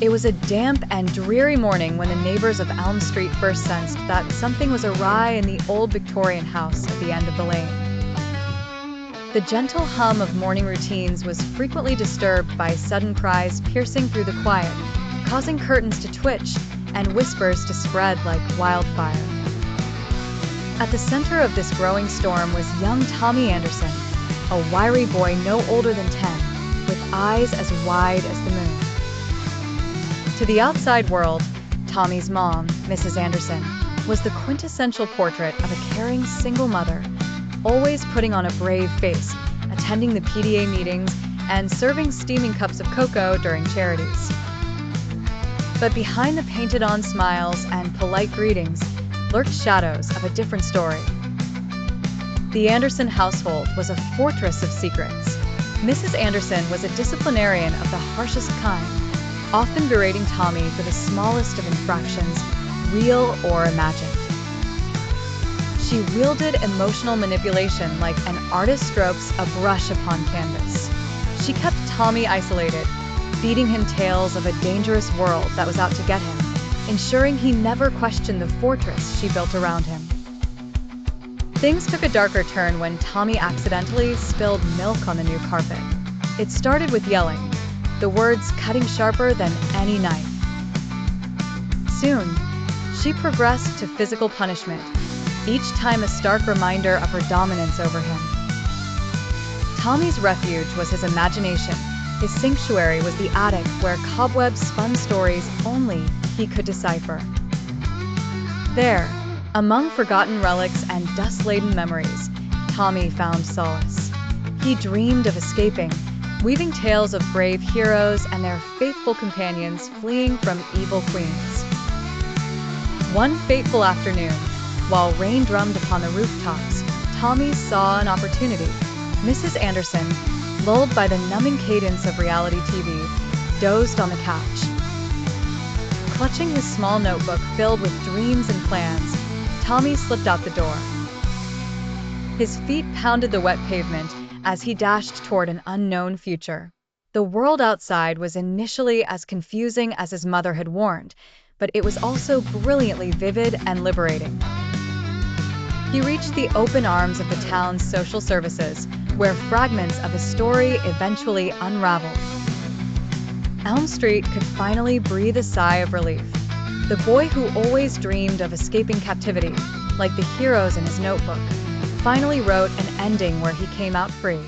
It was a damp and dreary morning when the neighbors of Elm Street first sensed that something was awry in the old Victorian house at the end of the lane. The gentle hum of morning routines was frequently disturbed by sudden cries piercing through the quiet, causing curtains to twitch and whispers to spread like wildfire. At the center of this growing storm was young Tommy Anderson, a wiry boy no older than 10, with eyes as wide as the moon. To the outside world, Tommy's mom, Mrs. Anderson, was the quintessential portrait of a caring single mother, always putting on a brave face, attending the PTA meetings, and serving steaming cups of cocoa during charities. But behind the painted-on smiles and polite greetings lurked shadows of a different story. The Anderson household was a fortress of secrets. Mrs. Anderson was a disciplinarian of the harshest kind, often berating Tommy for the smallest of infractions, real or imagined. She wielded emotional manipulation like an artist strokes a brush upon canvas. She kept Tommy isolated, feeding him tales of a dangerous world that was out to get him, ensuring he never questioned the fortress she built around him. Things took a darker turn when Tommy accidentally spilled milk on the new carpet. It started with yelling, the words cutting sharper than any knife. Soon, she progressed to physical punishment, each time a stark reminder of her dominance over him. Tommy's refuge was his imagination. His sanctuary was the attic where cobwebs spun stories only he could decipher. There, among forgotten relics and dust-laden memories, Tommy found solace. He dreamed of escaping, weaving tales of brave heroes and their faithful companions fleeing from evil queens. One fateful afternoon, while rain drummed upon the rooftops, Tommy saw an opportunity. Mrs. Anderson, lulled by the numbing cadence of reality TV, dozed on the couch. Clutching his small notebook filled with dreams and plans, Tommy slipped out the door. His feet pounded the wet pavement as he dashed toward an unknown future. The world outside was initially as confusing as his mother had warned, but it was also brilliantly vivid and liberating. He reached the open arms of the town's social services, where fragments of his story eventually unraveled. Elm Street could finally breathe a sigh of relief. The boy who always dreamed of escaping captivity, like the heroes in his notebook, finally wrote an ending where he came out free.